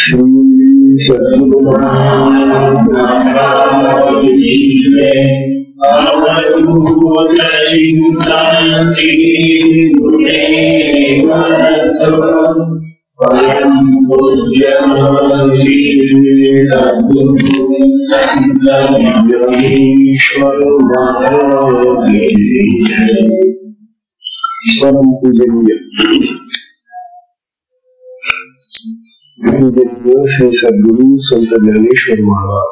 श्री सद्गुरुनाथ अवधूत चिंतन परम पूज्य सद्गुरु ईश्वर महाराज परम पूजनीय श्री सद्गुरु संत ज्ञानेश्वर महाराज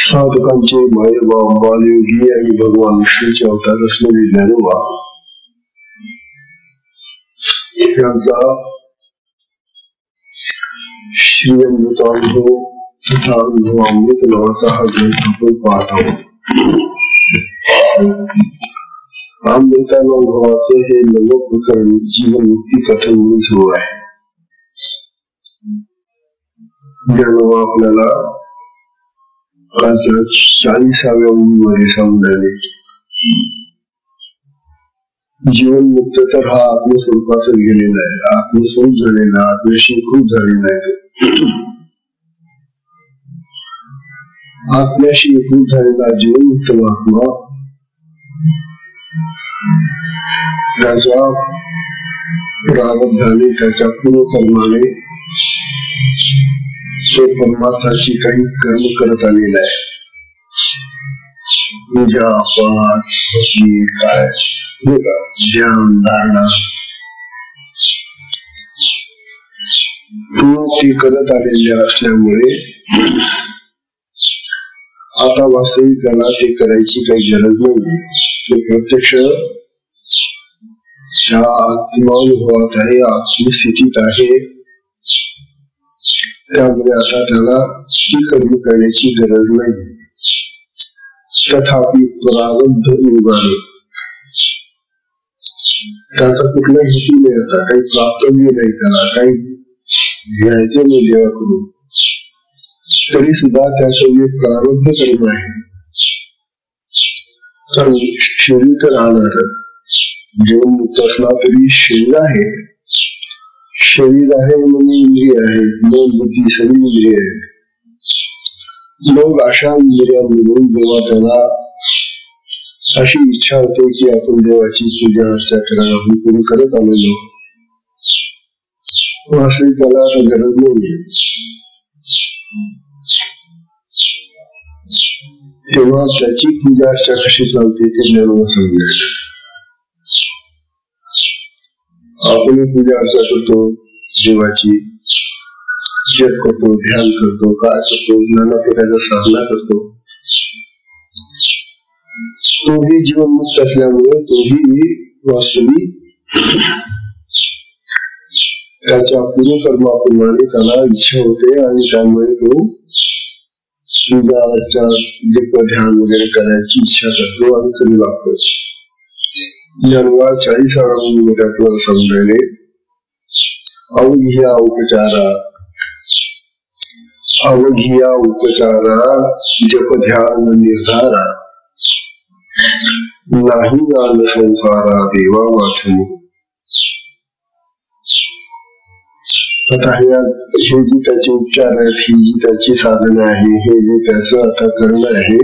साधकांचे मायबाप बालयोगी आणि भगवान विष्णूचे अवतार असलेले ज्ञानोबा यांचा श्री अमृतानुभव तथा अनुभव अमृत नावाचा हा ग्रंथ आपण पाहत आहोत. अमृतानुभवाचे हे नवं प्रकरण जीवनमुक्ती कथन म्हणून सुरू आहे. ज्ञानोबा आपल्याला 40व्या मध्ये सांगणारे जीवनमुक्त तर हा आत्मस्वरूपातच गेलेला आहे, आत्मस्वरूप झालेला, आत्मशीकृत झालेला आहे. आत्म्याशी एकरूप झालेला जीवनमुक्त महात्मा त्याच्या प्रारब्धाने त्याच्या पूर्वकर्माने तो परमार्थाची काही कर्म करत आलेला आहे. पूजा पाठ काय ध्यान धारणा तो ते करत आलेले असल्यामुळे आता वास्तविक त्याला ते करायची काही गरज नाही. ते प्रत्यक्ष त्या आत्मानुभवात आहे, आत्मस्थितीत आहे. त्यामुळे आता त्याला ती कर्म करण्याची गरज नाही. तथापि प्रारब्ध निवारण त्याचा कुठला हेतू नाही, आता काही प्राप्त नाही, त्याला काही घ्यायचं नाही देवाकडून, तरी सुद्धा त्याचं जे प्रारब्ध कर्म आहे. कारण शरीर तर राहणार, जीवनमुक्त असला तरी शरीर आहे. शरीर आहे म्हणजे इंद्रिय आहे, मन बुद्धी सगळी इंद्रिय आहे. मग अशा इंद्रियांमधून जेव्हा त्याला अशी इच्छा होते की आपण देवाची पूजा अर्चा करायला आपण पूर्ण करत आलेलो, वास्तविक त्याला आता गरज नाही. तेव्हा त्याची पूजा अर्चा कशी चालते ते ज्ञानोबा समजायला. आपण पूजा अर्चा करतो, देवाची जप करतो, ध्यान करतो, काय करतो, नाना प्रकारच्या साधना करतो. तोही जीवनमुक्त असल्यामुळे तोही वास्तविक त्याच्या पूर्वकर्माप्रमाणे त्याला इच्छा होते आणि त्यामुळे तो पूजा अर्चा जप ध्यान वगैरे करायची इच्छा करतो आणि करू लागतो. ज्ञानोबा 40व्या मध्ये आपल्याला समजायले अवघिया उपचारा जप ध्यान निर्धारा नाही आन संसारा देवा वाचनी. आता हे जी त्याचे उपचार आहेत, ही जी त्याची साधना आहे, हे जे त्याचं आता करणं आहे,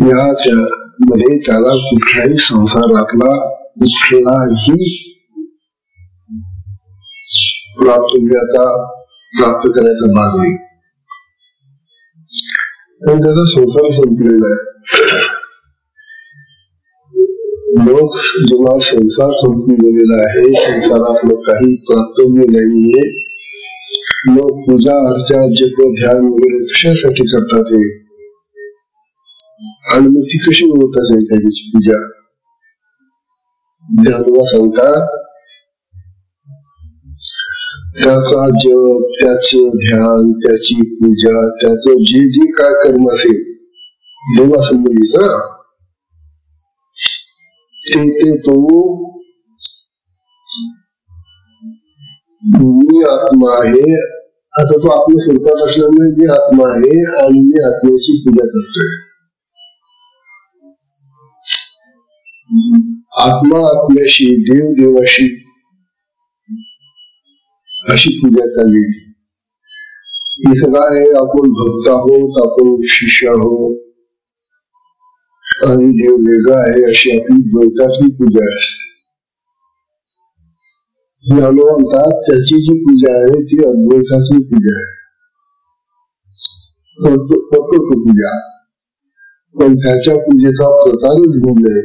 या त्यामध्ये त्याला कुठल्याही संसारातला कुठलाही प्राप्त करायचा भाग नाही. पण त्याचा संसार संपलेला आहे. मग जेव्हा संसार संपून गेलेला आहे, संसारातलं काही प्राप्तव्य नाहीये, मग पूजा अर्चा जप ध्यान वगैरे कशासाठी करतात हे, आणि मग ती कशी होत असेल त्याची पूजा. ज्ञानोबा सांगतात त्याचा जप, त्याचं ध्यान, त्याची पूजा, त्याचं जे जे काय कर्म असेल देवासंबंधी ना, ते तो मी आत्मा आहे. आता तो आत्मस्वरूपात असल्यामुळे मी आत्मा आहे आणि मी आत्म्याची पूजा करतोय. आत्मा आत्म्याशी, देव देवाशी अशी पूजा चालली. इथं काय आपण भक्त आहोत, आपण शिष्य आहोत आणि देव वेगळा आहे अशी आपली द्वैतातली पूजा असते. ज्ञानो म्हणतात त्याची जी पूजा आहे ती अद्वैतातली पूजा आहे, प्रकृत पूजा. पण त्याच्या पूजेचा प्रकारच भिन्न आहे.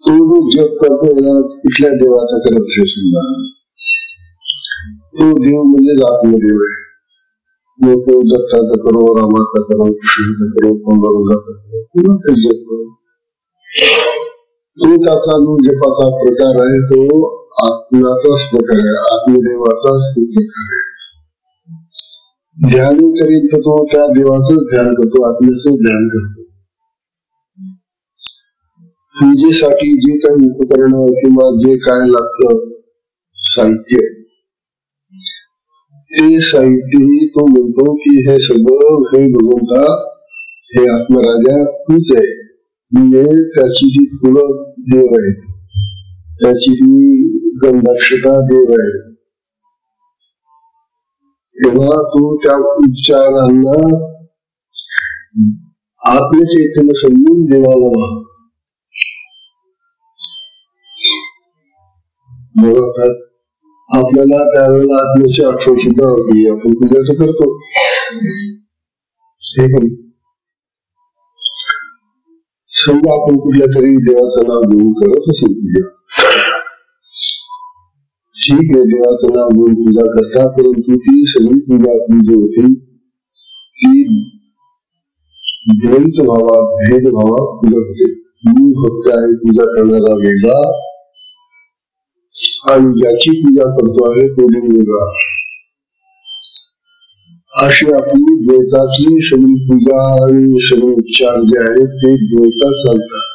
तो जो जप करतो ना कुठल्या देवाचा करत आहे सुद्धा, तो देव म्हणजे आत्मदेव आहे. मग तो दत्ताचा करो, रामाचा करो, कृष्णाचा करो, पांडुरंगाचा करो, पुन्हा ते जप करो. तो त्याचा जो जपाचा प्रकार आहे तो आत्म्याचाच प्रकार आहे, आत्मदेवाचाच तो प्रकार आहे. ध्यान करीत तो त्या देवाचं ध्यान करतो, आत्म्याचं ध्यान करतो. पूजेसाठी जे काही उपकरण किंवा जे काय लागतं साहित्य, ते साहित्यही तो म्हणतो की हे सगळं हे भगवंता, हे आत्मराजा तूच आहे. म्हणजे त्याची जी फुलं देव आहे, त्याची जी गंधाक्षता देव आहे. तेव्हा तो त्या उच्चारांना आत्मचैतन्य समजून देवाला बघा. आपल्याला त्यावेळेला आत्म्याची आठवण सुद्धा होती, आपण पूजा तर करतो. समजा आपण कुठल्या तरी देवाचं नाव घेऊन करत असेल पूजा, ठीक आहे, देवाचं नाव घेऊन पूजा करता, परंतु ती सगळी पूजा आपली जी होती ती भेदभावा पूजा होते. मी भक्त आहे पूजा करणारा वेगळा आणि ज्याची पूजा करतो आहे तो देव वेगळा. अशी आपली द्वैतातली सगळी पूजा आणि सगळे उच्चार जे आहेत ते द्वैतात चालतात.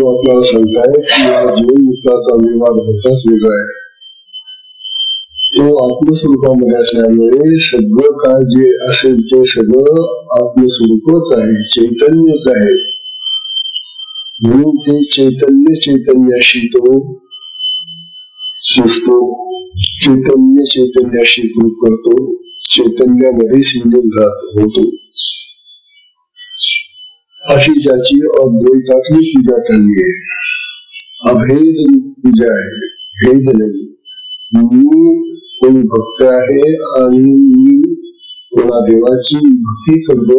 आपल्याला सांगताय की या जीवनमुक्ताचा व्यवहार होताच वेगळा आहे. तो आत्मस्वरूपामध्ये असल्यामुळे सगळं काय जे असेल ते सगळं आत्मस्वरूपच आहे, चैतन्यच आहे. म्हणून ते चैतन्याशी तो सुचतो, चैतन्याशी तो करतो, चैतन्यामध्ये सिंधून होतो. अशी ज्याची अद्वैतातली पूजा चालली आहे, अभेद पूजा आहे, भेद नाही. मी कोणी भक्त आहे आणि मी कोणा देवाची भक्ती करतो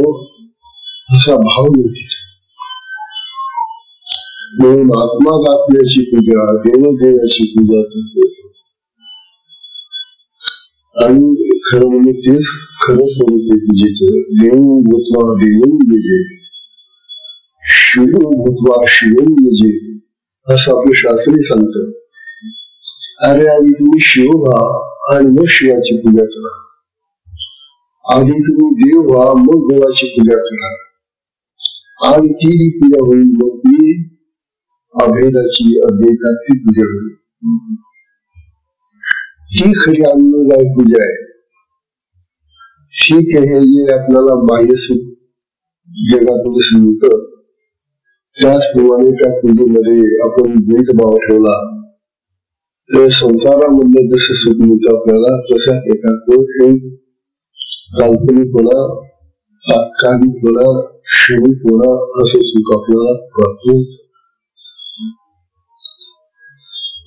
असा भाव नाही. म्हणून आत्म्याची पूजा, देवाची पूजा करतो. आणि खरं म्हणजे तेच खरं स्वरूप आहे पूजेचं. देव भूत्वा देवं यजे, शिव भूत्वा शिवं यजे, असं आपलं शास्त्री सांगतं. अरे आधी तुम्ही शिव व्हा आणि मग शिवाची पूजा करा. आधी तुम्ही देव व्हा मग देवाची पूजा करा. आणि ती जी पूजा होईल मग ती अभेदाची, अद्वैताची पूजा होईल. ही खरी आनंददायक पूजा आहे. ठीक आहे, जे आपल्याला बाह्य सुख जगातून मिळतं त्याचप्रमाणे त्या पूजेमध्ये आपण भेदभाव ठेवला तर संसारामधलं जसं सुख मिळतं आपल्याला तशा एकाच काल्पनिक होणा, तात्कालिक होणा, क्षणिक होणा असं सुख आपल्याला प्राप्त.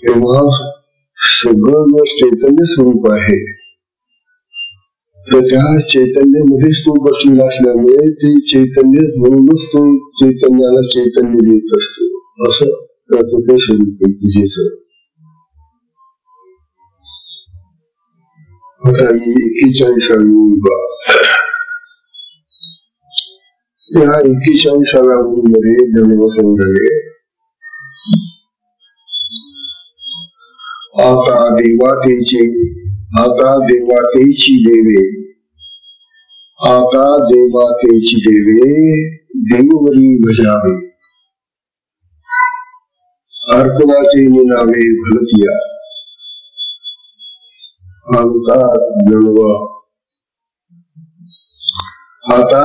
तेव्हा सगळं जर चैतन्य स्वरूप आहे तर त्या चैतन्यामध्येच तो बसलेला असल्यामुळे ते चैतन्य म्हणूनच तो चैतन्याला चैतन्य देत असतो. असं त्याचं ते स्वरूप आहे पूजेचं. आता 41व्या विभाग, या 41व्या मध्ये ज्ञानोबा सांगणारे आता देवातेची देवे, आता देवातेची देवे देववरी भजावे, अर्पणाचे निनावे भलतिया. आता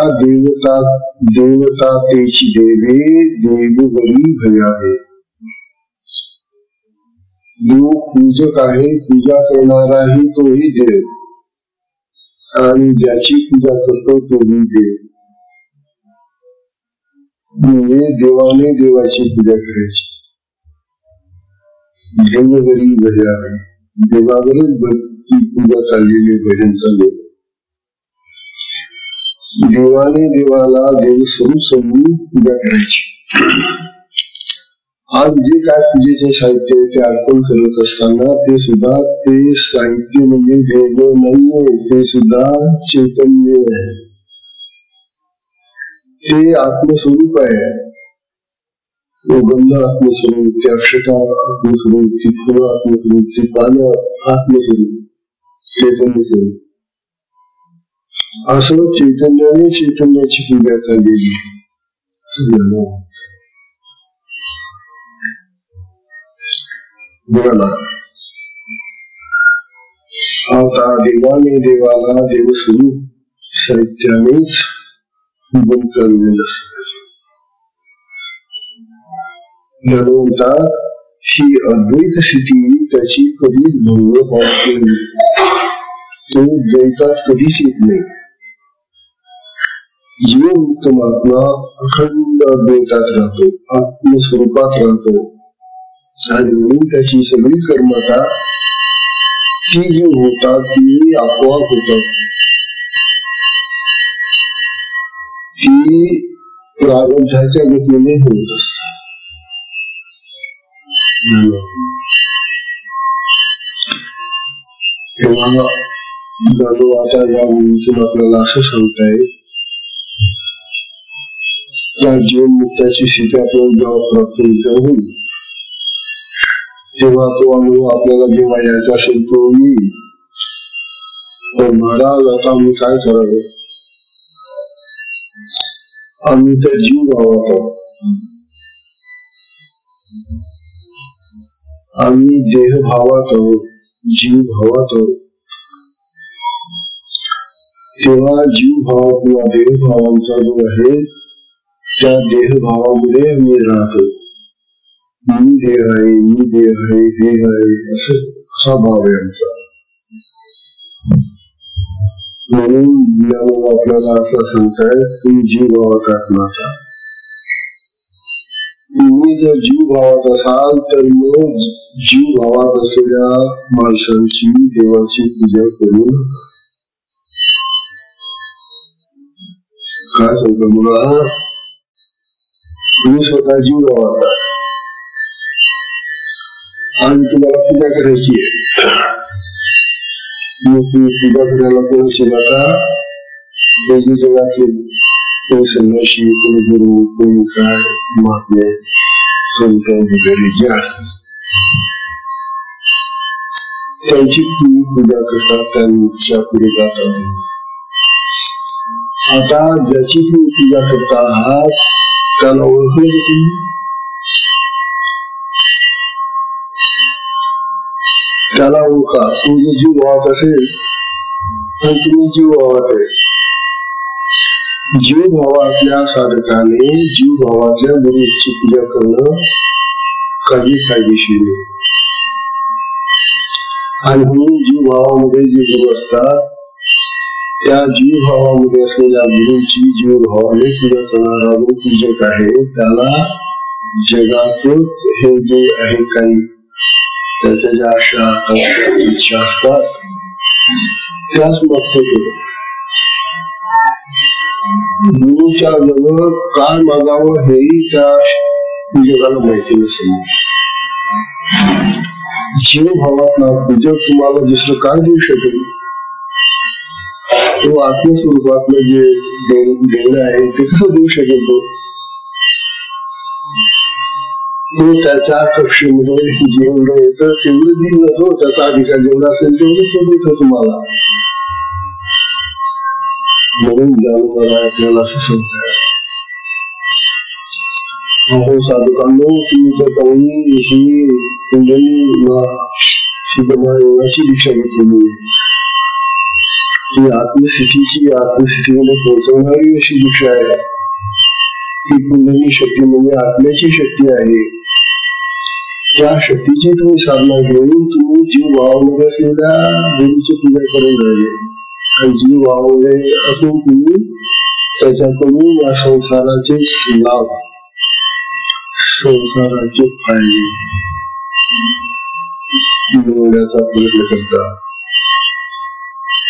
देवतातेची देवे देववरी भजावे. जो पूजक आहे, पूजा करणाराही तोही देव, आणि ज्याची पूजा करतो तोही देव. म्हणजे देवाने देवाची पूजा करायची. देवघरी भजावे, देवावरच भक्ती पूजा चाललेली, भजन चालले. देवाने देवाला देवस्वरूप समजून पूजा करायची. आज जे काय पूजेचे साहित्य आहे ते अर्पण करत असताना ते सुद्धा ते साहित्य म्हणजे देव नाहीये, ते सुद्धा चैतन्य आहे. ते आत्मस्वरूप आहे. गंध आत्मस्वरूप, ती अक्षता आत्मस्वरूप, ती फुलं आत्मस्वरूप, ती पानं आत्मस्वरूप, चैतन्य स्वरूप. असं चैतन्याने चैतन्याची पूजा चाललेली. बघा ना, आता देवाने देवाला देवस्वरूप साहित्यानेच पूजन चाललेलं असतं. म्हणतात ही अद्वैत स्थिती त्याची कधीच भंग पावत नाही. तो द्वैतात कधीच येत नाही. जीव मुक्त महात्मा अखंड अद्वैतात राहतो, आत्मस्वरूपात राहतो. आणि म्हणून त्याची सगळी कर्मता ती जी होतात ती आपोआप होतात. ती प्रारब्धाच्या गतीने होत असतात. तेव्हा जाणू आता या मुलीतून आपल्याला असं सांगताय, त्या जीवन मुक्ताची स्थिती आपल्याला जेव्हा प्राप्त होईल तेव्हा तो अनुभव आपल्याला जेव्हा यायचा असेल तो येईल. पण महाराज आता आम्ही काय करावं? आम्ही तर जीव भावात आहोत, आम्ही देह भावात आहोत, जीव भावात आहोत. तेव्हा जीव भाव किंवा देह भावांचा जो आहे त्या देह भावामध्ये आम्ही राहतो. मी देह आहे, मी देह आहे, देह आहे, असा भाव आहे आमचा. म्हणून आपल्याला असं सांगताय तुम्ही जीव भावात आत्माचा. तुम्ही जर जीव भावात असाल तर मग जीव भावात असलेल्या माणसांची देवाची पूजा करू नका. काय सांगतो मुला, तुम्ही स्वतः जीव भावात आणि तुम्हाला पूजा करायची आहे. तुम्ही पूजा करायला कोणाशी जाता? दोघी जगातले कोणी संन्यासी, कोणी गुरु, कोणी काय महात्मे संत वगैरे जे असतात त्यांची तुम्ही पूजा करतात, त्यांच्या पुढे जातात. आता ज्याची तुम्ही पूजा करता आहात त्याला ओळखलं की तुम्ही? त्याला ओळखा. तो जो जीव भावात असेल आणि तुम्ही जीव भावात आहे. जीव भावातल्या साधकाने जीव भावातल्या गुरुची पूजा करणं काही फायदेशीर नाही. आणि म्हणून जीव भावामध्ये जे गुरु असतात त्या जीव भावामध्ये असलेल्या गुरुची जीव भावाने पूजा करणारा जो पूजक आहे त्याला जगाचंच हे जे आहे काही त्याच्या ज्या आशा इच्छा असतात त्याच मागतो केलं. गुरुच्या जवळ काय मागावं हेही त्या पूजकाला माहिती नसेल. जीव भावातला पूजक तुम्हाला दुसरं काय देऊ शकेल? तो आत्मस्वरूपातलं जे देणं आहे ते कसं देऊ शकेल? तो त्याच्या कक्षेमध्ये जेवढं येतं तेवढं दिल नसो, त्याचा अधिकार जेवढा असेल तेवढं तो देतो तुम्हाला. म्हणून जाणून आपल्याला असं सांगतात, अहो साधकांनो, तुम्ही तर काही ही सिद्धमहायोगाची दीक्षा घेतलेली, ही आत्मस्थितीची आत्मस्थितीमध्ये पोहोचवणारी अशी दीक्षा आहे. ही कुंडली शक्ती म्हणजे आत्म्याची शक्ती आहे. त्या शक्तीची तुम्ही साधना घेऊन तुम्ही जीव भावामध्ये असलेल्या गुरुची पूजा करून राहिले आणि जीव भावामध्ये असून तुम्ही त्याच्याकडून या संसाराचे लाभ संसाराचे फायदे मिळवण्याचा प्रयत्न करता.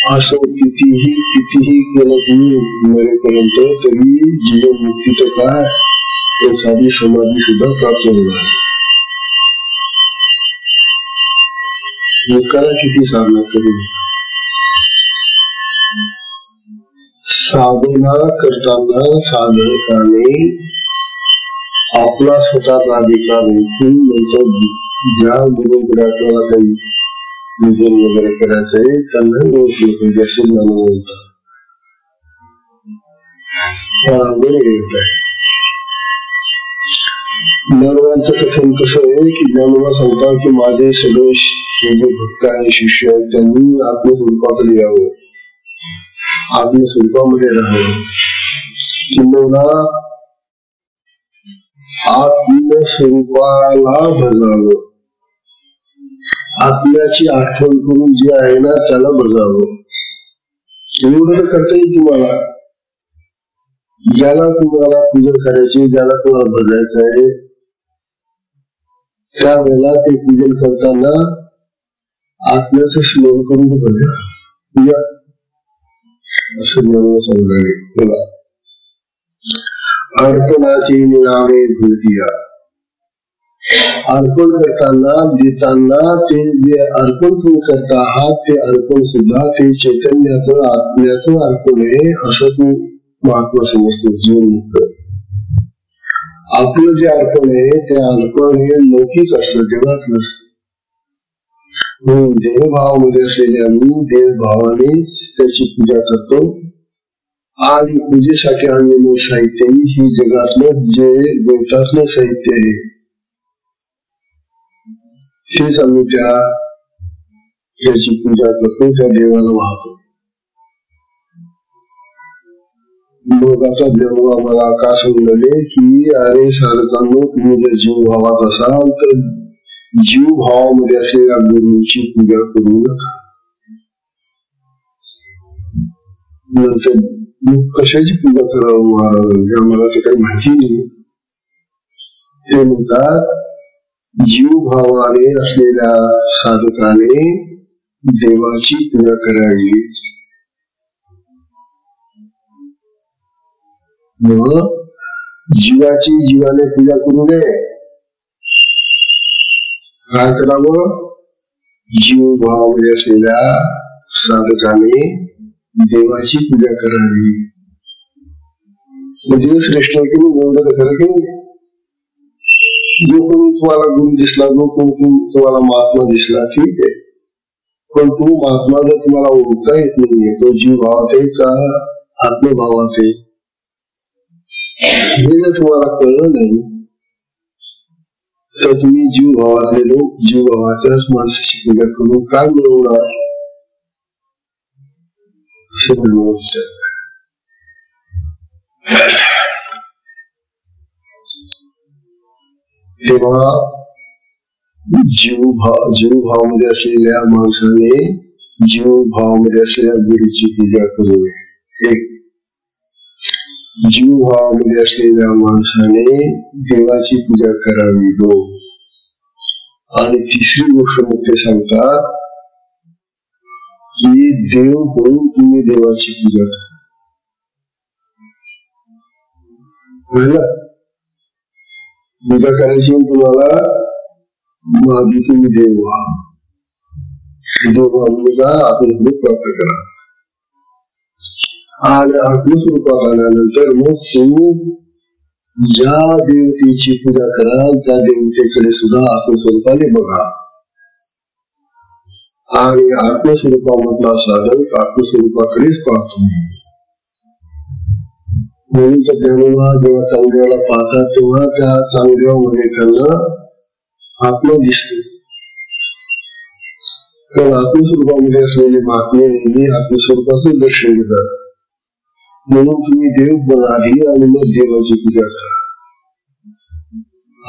असं कितीही केलं तुम्ही मरेपर्यंत तरी जीवन मुक्तीचं काय साधी समाधी सुद्धा प्राप्त होणार. करा किती साधना करून. साधना करताना साधकाने आपला स्वतःचा अधिकार ओळखून नंतर ज्या गुरुकडे आपल्याला काही पूजन वगैरे करायचंय त्यांना ओळखलं पाहिजे असे ज्ञान बोलतात. येत आहे ज्ञानवांचं कथन कसं आहे की ज्ञानोबा सांगतात की माझे सगळे हे जे भक्त आहे शिष्य आहेत त्यांनी आत्मस्वरूपाकडे यावं आत्मस्वरूपामध्ये राहावं किंवा आत्मस्वरूपाला भजावं आत्म्याची आठवण करून जे आहे ना त्याला भजावं. एवढं करता येईल तुम्हाला. ज्याला तुम्हाला पूजा करायची ज्याला तुम्हाला भजायचं आहे त्यावेळेला ते पूजन करताना आत्म्याचं स्मरण करून भजा असं ज्ञान सांगणारे. अर्पणाचे निराळे भूतिया. अर्पण करताना देताना ते जे अर्पण तुम्ही करता आहात ते अर्पण सुद्धा ते चैतन्याचं आत्म्याचं अर्पण आहे असं तू महात्मा समजतो. जीवन मुक्त आपलं जे अर्पण आहे ते अर्पण हे लौकिक असतं जगात नसतं. देवभावामध्ये असलेले आम्ही देवभावानेच त्याची पूजा करतो आणि पूजेसाठी आणलेले साहित्य ही जगातलं जे गोष्टातलं साहित्य आहे हेच आम्ही त्याची पूजा करतो त्या देवाला वाहतो. मग आता देव आम्हाला का सांगले की अरे साधकांनो तुम्ही जर जीव भावात असाल तर जीव भावामध्ये असलेल्या गुरुची पूजा करू नका. नंतर कशाची पूजा करावं महाराज आम्हाला तर काही माहिती नाही. ते म्हणतात जीव भावाने असलेल्या साधकाने देवाची पूजा करावी. मग जीवाची जीवाने पूजा करू नये. काय करावं जीव भावामध्ये असलेल्या साधकाने देवाची पूजा करावी. म्हणजे श्रेष्ठ की एवढं खरं की जो कोणी तुम्हाला गुरु दिसला जो कोणी तुम्हाला महात्मा दिसला ठीक आहे पण तो महात्मा जर तुम्हाला ओळखता येत नाहीये तो जीव भावात आहे का आत्मभावात आहे हे जर तुम्हाला कळलं नाही तर तुम्ही जीव भावातले लोक जीव भावाच्याच माणसाची पूजा करून काय मिळवणार तेव्हा जीव भावामध्ये असलेल्या माणसाने जीव भावामध्ये असलेल्या गुरुची पूजा करू नये. एक जीव भावामध्ये असलेल्या माणसाने देवाची पूजा करावी. दोन आणि तिसरी गोष्ट मग ते सांगतात की देव होऊन तुम्ही देवाची पूजा करा. पूजा करायची तुम्हाला आधी तुम्ही देव व्हा. देवाला आत्मस्वरूप प्राप्त करा आणि आत्मस्वरूपात आल्यानंतर मग तुम्ही ज्या देवतेची पूजा कराल त्या देवतेकडे सुद्धा आत्मस्वरूपाने बघा आणि आत्मस्वरूपामधला साधक आत्मस्वरूपाकडेच पाहतो. म्हणून तर ज्ञानोबा जेव्हा चांगदेवाला पाहतात तेव्हा त्या चांगदेवामध्ये त्यांना आत्मा दिसतो. कारण आत्मस्वरूपामध्ये असलेले महात्मे नेहमी आत्मस्वरूपाचं दर्शन देतात. म्हणून तुम्ही देव बना आधी आणि मग देवाची पूजा करा.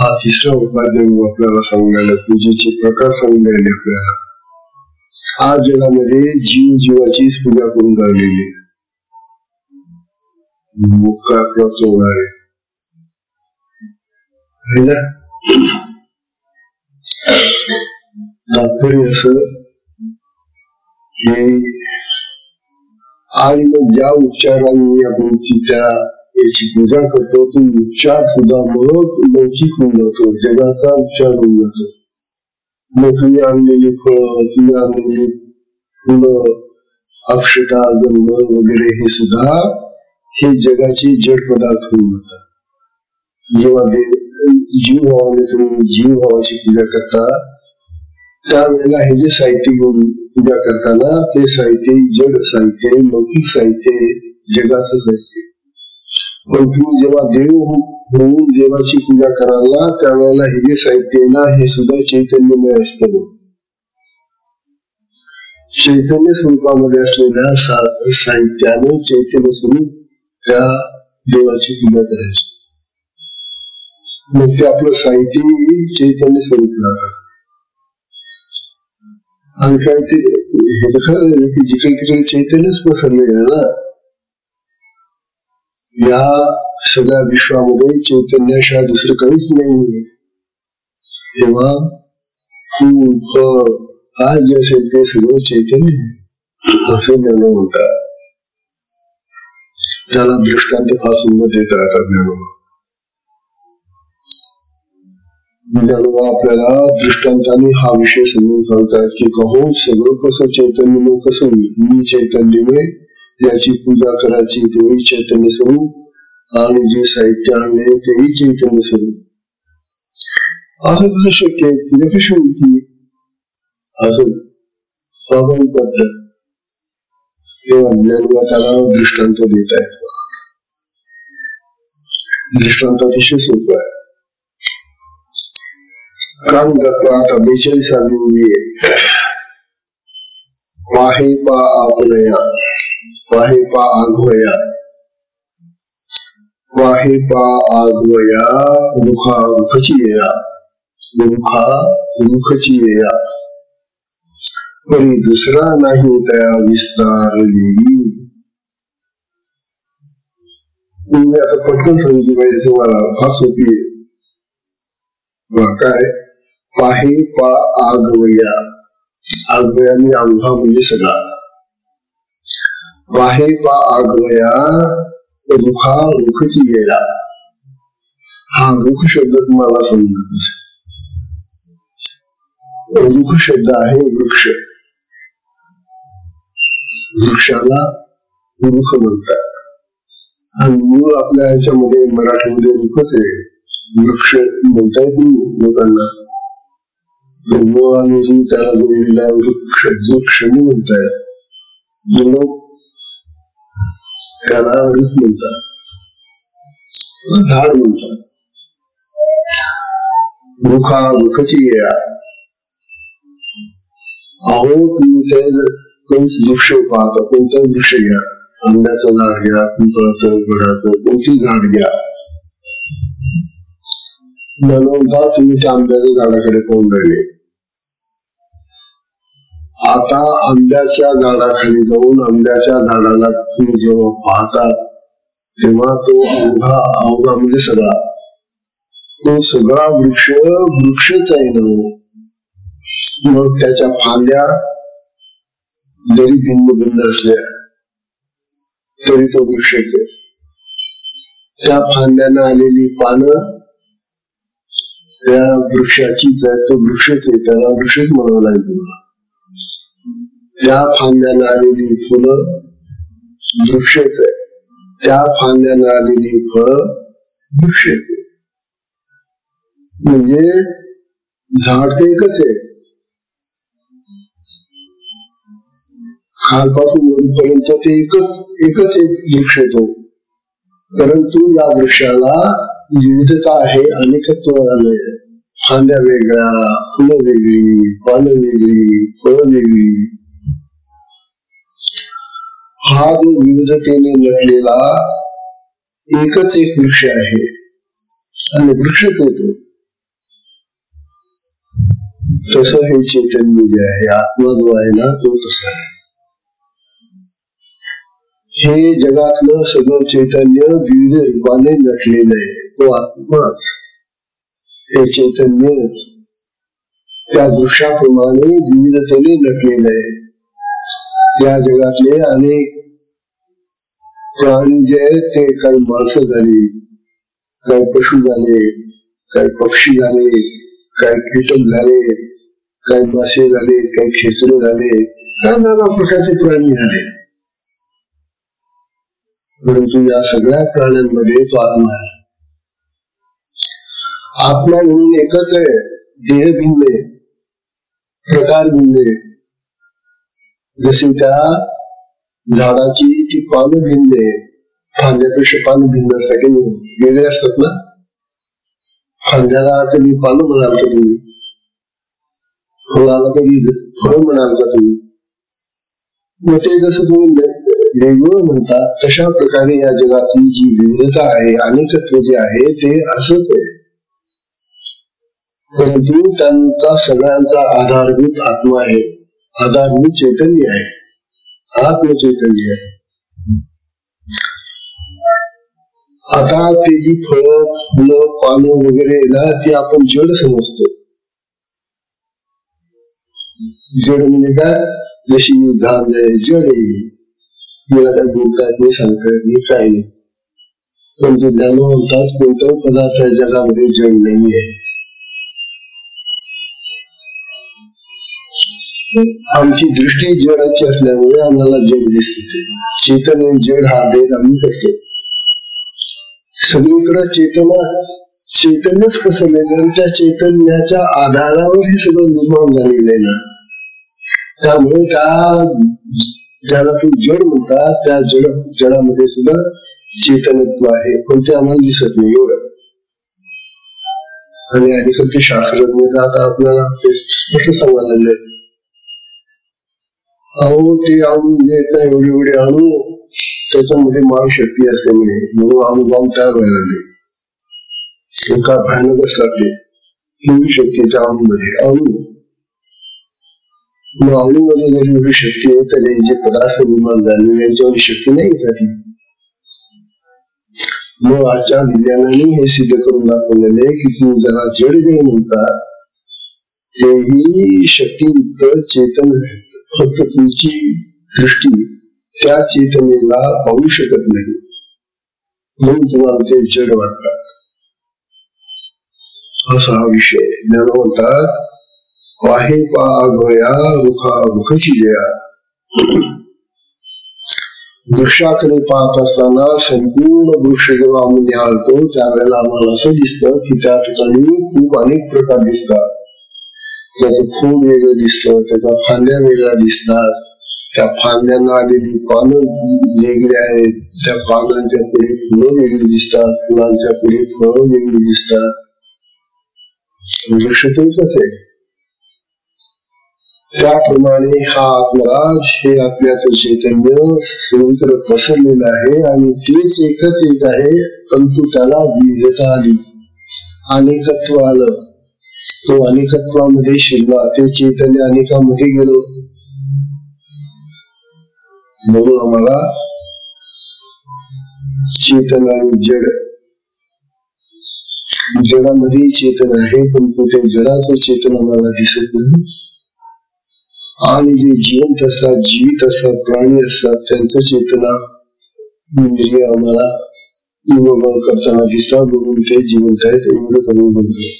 हा तिसरा उपाय देव आपल्याला सांगून राहिला, पूजेचे प्रकार सांगून राहिले आपल्याला. आज जगामध्ये जीव जीवाचीच पूजा करून राहिलेली आहे. मुक्का प्राप्त होणार आहे ना. तात्पर्य असं की आणि मग ज्या उपचारांनी आपण त्या याची पूजा करतो तो उपचार सुद्धा मग लौकिक होऊन जातो, जगाचा उपचार होऊन जातो. मग तुम्ही आणलेली फळं, तुम्ही आणलेली फुलं, अक्षता, गंध वगैरे हे सुद्धा हे जगाचे जड पदार्थ होऊन जातात. जेव्हा जीव भावाने तुम्ही जीव भावाची पूजा करता त्यावेळेला हे जे साहित्य घेऊन पूजा करताना ते साहित्य जड साहित्य, लौकिक साहित्य, जगाचं साहित्य. पण तुम्ही जेव्हा देव होऊन देवाची पूजा करायला त्यावेळेला हे जे साहित्य आहे ना हे सुद्धा चैतन्यमय असतं. चैतन्य स्वरूपामध्ये असलेल्या साहित्याने चैतन्य स्वरूप त्या देवाची पूजा करायची. मग ते आपलं साहित्य चैतन्य स्वरूप राहतात. आणि काय ते हे कसं जिकडे तिकडे चैतन्यच पसरले ना. या सगळ्या विश्वामध्ये चैतन्याशिवाय दुसरं काहीच नाही. तेव्हा फूल फळ काय जे असेल ते सगळं चैतन्य असं ज्ञान म्हणतात. त्याला दृष्टांत फार सुंदर देत राहतात ज्ञानोबा आपल्याला दृष्टांताने हा विषय समजून सांगतात की कहो सगळं कसं चैतन्यमय कसं होईल. मी चैतन्यमय ज्याची पूजा करायची तेही चैतन्य स्वरूप आणि जे साहित्य आणले तेही चैतन्य स्वरूप. असं कसं शक्य आहे, पूजा कशी होती असं स्वाभाविक वाटलं. तेव्हा ज्ञानोबा त्याला दृष्टांत देत आहेत. दृष्टांत अतिशय सोपं आहे. काम करतो आता 42 ओळी आहे. वाहे पा आगवया, वाहे पा आगवया, वाहे पा आगवया, मुखा मुखची येया, मुखा मुखची येया, परी दुसरा नाही त्या विस्तारलेली. मी आता पटकन सांगितली पाहिजे तुम्हाला, फार सोपी आहे. काय पाहे पा आगवया, आगवया मी अंगा म्हणजे सगळा. वाहे पा आगवया, रुखा रुखची येया. हा रुख शब्द तुम्हाला समजत असेल. रुख शब्द आहे वृक्ष. वृक्षाला रुख म्हणतात. आणि मूळ आपल्या ह्याच्यामध्ये मराठीमध्ये रुखच आहे. वृक्ष म्हणता येत नाही लोकांना. आणि त्याला जोडलेला वृक्ष वृक्ष म्हणतायत. लोक त्याला रुख म्हणतात, झाड म्हणतात. रुखा रुखची या. अहो तुम्ही ते वृक्ष पाहता, कोणता वृक्ष घ्या, आंब्याचं झाड घ्या, पिंपळाचं, वडाचं, कोणती झाड घ्या. बनवता तुम्ही त्या आंब्याच्या झाडाकडे पाहून राहिले. आता आंब्याच्या झाडाखाली जाऊन आंब्याच्या झाडाला तुम्ही जेव्हा पाहता तेव्हा तो अवघा म्हणजे सगळा, तो सगळा वृक्ष वृक्षच आहे ना. मग त्याच्या फांद्या जरी भिन्न भिन्न असल्या तरी तो वृक्षच आहे. त्या फांद्यानं आलेली पानं त्या वृक्षाचीच आहे, तो वृक्षच आहे, त्याला वृक्षच म्हणावं लागेल. त्या फांद्यानं आलेली फुलं वृक्षच आहे, त्या फांद्यानं आलेली फळं वृक्षच आहे. म्हणजे झाड ते एकच आहे. खालपासून वरपर्यंत ते एकच एक वृक्ष येतो. परंतु या वृक्षाला विविधता आहे, अनेकत्व आलंय. फांद्या वेगळ्या, फुलं वेगळी, पानं वेगळी, फळं वेगळी. हा जो विविधतेने नटलेला एकच एक वृक्ष आहे आणि वृक्षच येतो. तसं हे चैतन्य जे आहे, आत्मा जो आहे ना तो तसा आहे. हे जगातलं सगळं चैतन्य विविध रूपाने नटलेलं आहे, तो आत्माच. हे चैतन्यच त्या वृक्षाप्रमाणे विविधतेने नटलेलं आहे. या जगातले अनेक प्राणी जे आहेत ते काही माणसं झाली, काही पशु झाले, काही पक्षी झाले, काही कीटक झाले, काही मासे झाले, काही खेचरे झाले, नाना प्रकारचे प्राणी झाले. परंतु या सगळ्या प्राण्यांमध्ये तो आत्मा आहे. आत्मा म्हणून एकच आहे, देह भिन्न आहे, प्रकार भिन्न आहे. जशी त्या झाडाची ती पानं भिन्न आहे, फांद्यापेक्षा पानं भिन्न असतात की वेगळे असतात ना. फांद्याला कधी पानं म्हणाल का तुम्ही, फळाला कधी फळ म्हणाल का तुम्ही. मग ते जसं तुम्ही वेगळं म्हणतात तशा प्रकारे या जगातली जी विविधता आहे, अनेकत्व जे आहे ते असंच आहे. परंतु त्यांचा सगळ्यांचा आधारभूत आत्मा आहे, आधारभूत चैतन्य आहे, आत्मचैतन्य आहे. आता ते जी फळं, फुलं, पानं वगैरे ना ती आपण जड समजतो. जड म्हणजे काय, जशी घाण आहे जड आहे, मला काय बोलता येत नाही, सांगता येत नाही, काय नाही. पण ते ज्ञान म्हणतात कोणताही पदार्थ या जगामध्ये जड नाही आहे. आमची दृष्टी जडाची असल्यामुळे आम्हाला जड दिसते. चैतन्य जड हा भेद आम्ही करतो. सगळीकडे चैतन्यच पसरलेलं आणि त्या चैतन्याच्या आधारावर हे सगळं निर्माण झालेलं आहे ना. त्यामुळे त्या ज्याला तुम्ही जड म्हणतात त्या जडामध्ये सुद्धा चैतन्यत्व आहे, पण ते आम्हाला दिसत नाही एवढं. आणि आधी सत्य शास्त्रज्ञ आता आपल्याला ते स्पष्ट सांगायला लागले, अहो ते अणू जे एवढे एवढे अणू त्याच्यामध्ये मानशक्ती असते म्हणे, म्हणून अणुबॉम्ब तयार व्हायला लागले. एका भयानक असतात ते एवढी शक्ती त्या अणूमध्ये. अणूमध्ये जरी एवढी शक्ती आहे तर जे पदार्थ निर्माण झाले यांच्यावर शक्ती नाही येतात. मग आजच्या विज्ञानाने हे सिद्ध करून दाखवलेले की तुम्ही जरा जड जे म्हणतात तेही शक्तीयुक्त चेतन आहे, फक्त तुमची दृष्टी त्या चैतन्याला पाहू शकत नाही, म्हणून तुम्हाला ते जड वाटतात. असा हा विषय. ज्ञान म्हणतात वाहे पाया रुखा रुखची जया. वृक्षाकडे पाहत असताना संपूर्ण वृक्ष जेव्हा आम्ही निहाळतो त्यावेळेला आम्हाला असं दिसतं की त्या ठिकाणी खूप अनेक प्रकार दिसतात. त्याचं फूल वेगळं दिसतं, त्याच्या फांद्या वेगळ्या दिसतात, त्या फांद्यांना आलेली पानं वेगळी आहेत, त्या पानांच्या पुढे फुलं वेगळी दिसतात, फुलांच्या पुढे फळं वेगळी दिसतात. वृक्ष तेच आहे. त्याप्रमाणे हा आत्मराज हे आत्म्याचं चैतन्य सगळीकडे पसरलेलं आहे आणि तेच एकच एक आहे, परंतु त्याला विविधता आली, अनेकत्व आलं. तो अनेकत्वामध्ये शिरला, ते चैतन्य अनेकामध्ये गेलो. म्हणून आम्हाला चेतन आणि जड, जडामध्ये चेतन आहे परंतु ते जडाचं चेतन आम्हाला दिसत नाही. आणि जे जिवंत असतात, जीवित असतात, प्राणी असतात त्यांचं चेतना इंद्रिय आम्हाला विभोग करताना दिसतात, म्हणून ते जिवंत आहेत एवढं करून म्हणतो.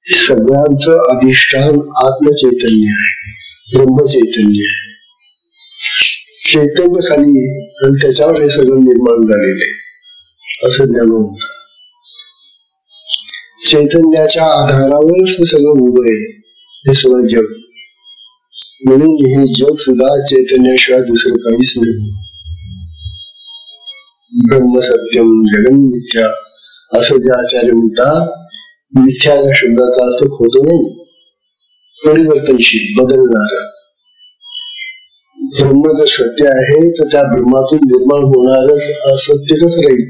सगळ्यांचं अधिष्ठान आत्मचैतन्य आहे, ब्रह्मचैतन्य आहे. चैतन्य खाली आणि त्याच्यावर हे सगळं निर्माण झालेलं आहे असं ज्ञान म्हणतात. चैतन्याच्या आधारावरच हे सगळं उभं आहे, हे सगळं जग. म्हणून हे जग सुद्धा चैतन्याशिवाय दुसरं काहीच नाही. ब्रह्म सत्यम जगन मिथ्या असं जे आचार्य म्हणतात, मिथ्या या शब्दाचा अर्थ खोटं नाही, परिवर्तनशील, बदलणार. ब्रह्म जर सत्य आहे तर त्या ब्रह्मातून निर्माण होणार असत्य कसं राहील,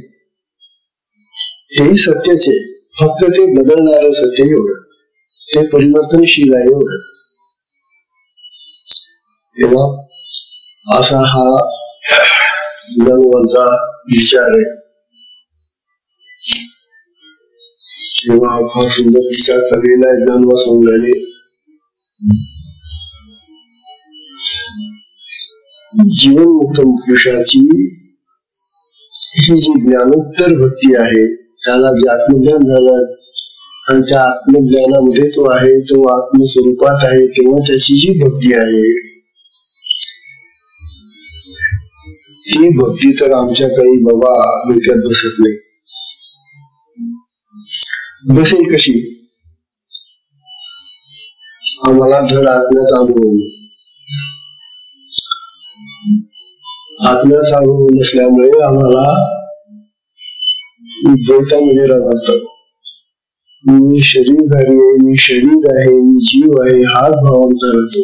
हेही सत्यच आहे, फक्त ते बदलणारच ते एवढं, ते परिवर्तनशील आहे एवढं. तेव्हा असा हा ज्ञानोबांचा विचार आहे. तेव्हा फार सुंदर विचार चाललेला आहे ज्ञानोबा सांगणारे. जीवनमुक्त पुरुषाची ही जी ज्ञानोत्तर भक्ती आहे, त्याला जे आत्मज्ञान झालं आणि त्या आत्मज्ञानामध्ये तो आहे, तो आत्मस्वरूपात आहे, तेव्हा त्याची जी भक्ती आहे ती भक्ती तर आमच्या काही बाबा डोक्यात बसत नाही. बसेल कशी? आम्हाला धड आत्म्याचा अनुभव नसल्यामुळे आम्हाला द्वैतामध्ये राहतात. मी शरीरधारी आहे, मी शरीर आहे, मी जीव आहे, हाच भाव आमचा राहतो.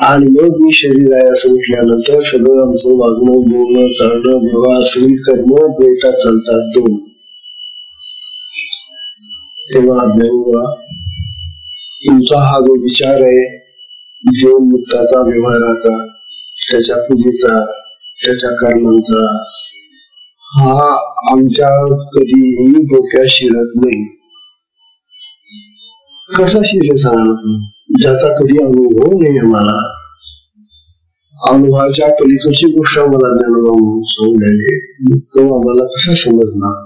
आणि मग मी शरीर आहे असं म्हटल्यानंतर सगळं आमचं वागणं, बोलणं, चालणं, व्यवहार, सगळी कर्म द्वैतात चालतात दोन. तेव्हा ज्ञानोबा तुमचा हा जो विचार आहे जीवनमुक्ताचा, व्यवहाराचा, त्याच्या पूजेचा, त्याच्या कर्मांचा, हा आमच्या कधीही डोक्यात शिरत नाही. कसा शिरेल सांगा? ज्याचा कधी अनुभव नाही आम्हाला, अनुभवाच्या पलीकडची गोष्ट आम्हाला ज्ञानोबा सांगून राहिले, तो आम्हाला कसा समजणार?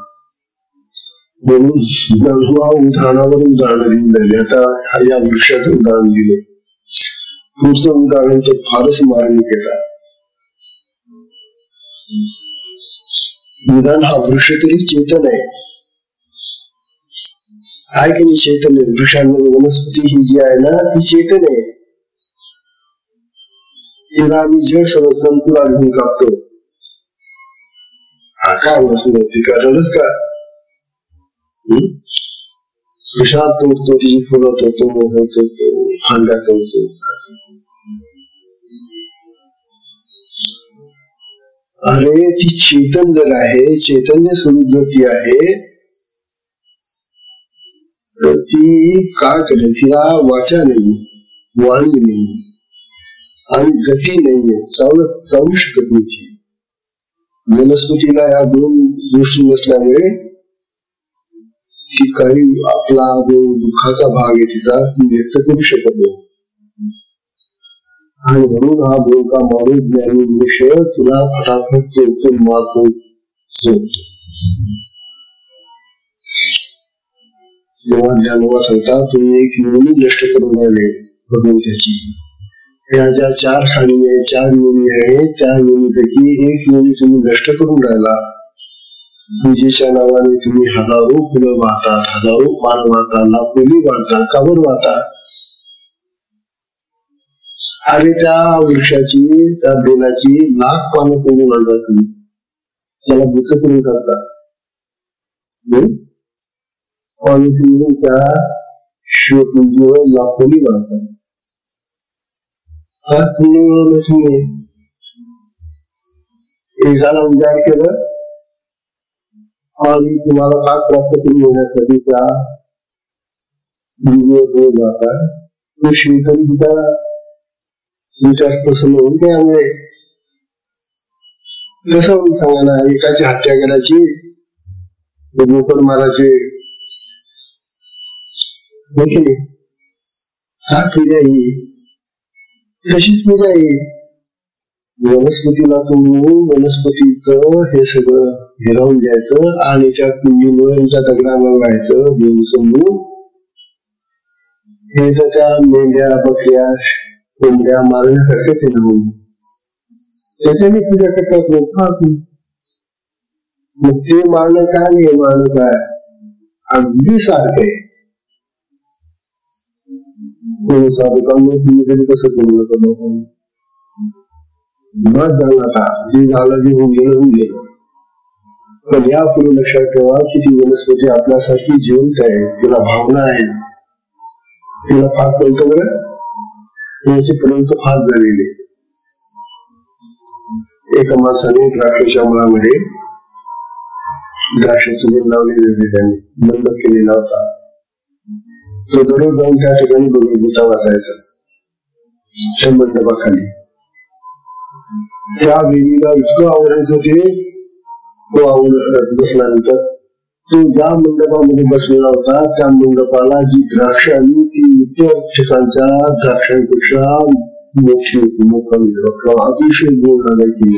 म्हणून ज्ञानोबा उदाहरणावर उदाहरण देऊन राहिले. आता या वृक्षाचं उदाहरण दिलं, पुढचं उदाहरण तर फारच मार्मिक येतात. निदान हा वृक्ष तरी चेतन आहे की नाही? चैतन्य वृक्षांमध्ये वनस्पती ही जी आहे ना ती चेतन आहे. तिला आम्ही जड समजतो, तुला घेऊन कापतो. काय वस्तू काढलंच का? वृक्षात तोडतो, तिची फुलं तोडतो, फांद्या तोडतो. अरे ती चेतन जर आहे, चैतन्य स्वरूप जर ती आहे, तर ती काय करेल? तिला वाचा नाही, वाणी नाही आणि गती नाहीये, चालू शकत नाही. वनस्पतीला या दोन गोष्टी नसल्यामुळे ती काही आपला जो दुःखाचा भाग आहे तिचा ती व्यक्त करू शकत नाही. आणि म्हणून हा बोलका माणूस ज्ञानी विषय तुला फटाफट तोडतो, मारतो, सोडतो. जेव्हा ज्ञानोबा सांगता तुम्ही एक योनी नष्ट करून राहिले भगवंताची, या ज्या 4 खाणी आहे, 4 योनी आहे, त्या योनीपैकी एक योनी तुम्ही नष्ट करून राहिला. पूजेच्या नावाने तुम्ही हजारो फुलं वाहतात, हजारो पान वाहतात, लाखोली वाहतात. का बरं वाहतात? अरे त्या वृक्षाची, त्या बेलाची लाख पानं तोडून आणता तुम्ही, त्याला बुच करून करता. आणि तुम्ही त्या शिवपूजेवर लाखोली वाहतात. तुम्ही एकाला उजाड केलं आणि तुम्हाला काय प्राप्त करून होण्यासाठी त्या जातात. तो शिवकरीचा विचार प्रसन्न होईल. त्यामुळे कसं होईल सांगा ना? एकाची हत्या करायची, मोकर मारायचे, हा पूजा ही तशीच पूजा आहे. वनस्पतीला तुम्ही वनस्पतीचं हे सगळं हिरावून द्यायचं आणि त्या कुंडीमुळे त्या दगडांना व्हायचं देव समजून. हे तर त्या मेंढ्या, बकऱ्या, कोंबड्या मारण्यासारखं ते नव्हतं. त्याच्याने पूजा करतात लोक. मग ते मारणं काय, हे मारणं काय अगदी सारखं आहे. साधकांना तुम्ही तरी कसं करू नका लोकांना न जाणं का जे झालं जे होऊन गेलं. पण यापुढे लक्षात ठेवा की ती वनस्पती आपल्यासारखी जिवंत आहे, तिला भावना आहे, तिला फार कळतं बरं, त्याच्यापर्यंत फार झालेली. एका माणसाने द्राक्षाच्या मुळामध्ये द्राक्षाचं वेल लावलेले होते, त्यांनी मंडप केलेला होता. तो दररोज जाऊन त्या ठिकाणी भगवद्गीता वाचायचा त्या मंडपाखाली. त्या वेलीला इतकं आवडायचं ते, तो आवडत बसल्यानंतर तो ज्या मंडपामध्ये बसलेला होता त्या मंडपाला जी द्राक्ष आली ती इतर ठिकाणच्या द्राक्षांपेक्षा मोठी होती, मोठा अतिशय गोड लागायची.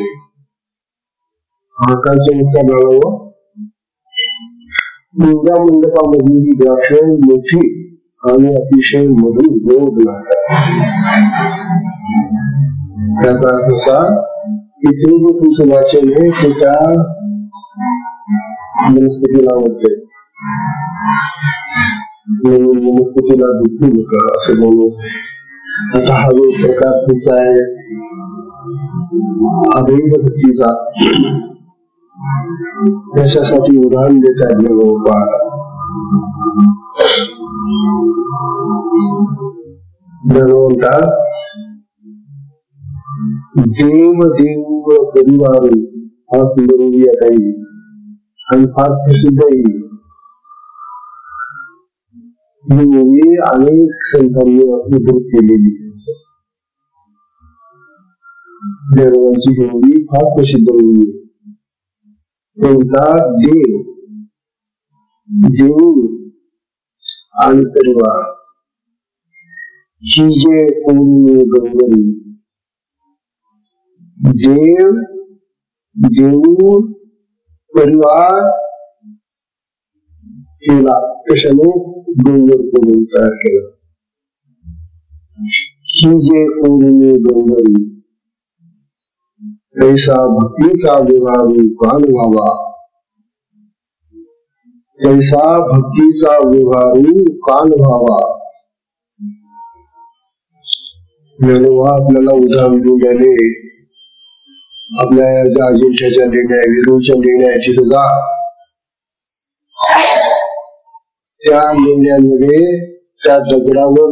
आकाशच्या मोठ्या गाळावर ज्या मंडपामध्ये ही द्राक्ष मोठी आणि अतिशय मधुर गोड लागतात. त्याचा अर्थ असा की ते जे तुमचं वाचन आहे ते त्या वनस्पतीला आवडते, म्हणून वनस्पतीला दुखू नका असं म्हणून. आता हा जो प्रकार तुमचा आहे अभेद भक्तीचा, त्याच्यासाठी उदाहरण देत आहे भगवंत. भगवंता देव देव परिवार हा सुंदर काही आणि फार प्रसिद्धही. ही ओळी अनेक संतांनी उद्धृत केलेली. देवांची ही ओळी फार प्रसिद्ध ओळी. त्यांचा देव देव आणि परिवार ही जे कोणी गंगरी देव देव परिवार केला, कशाने डोंगर करून तयार केला. ही जे कोणी डोंगरी ऐसा भक्तीचा विवारू कान व्हावा, ऐसा भक्तीचा विवारू कान व्हावा. आपल्याला उदाहरण देऊन गेले. आपल्या ज्या अजिंठ्याच्या लेण्या आहे, वेरूळच्या लेण्या आहे, तिथं जा. त्या लेण्यांमध्ये त्या दगडावर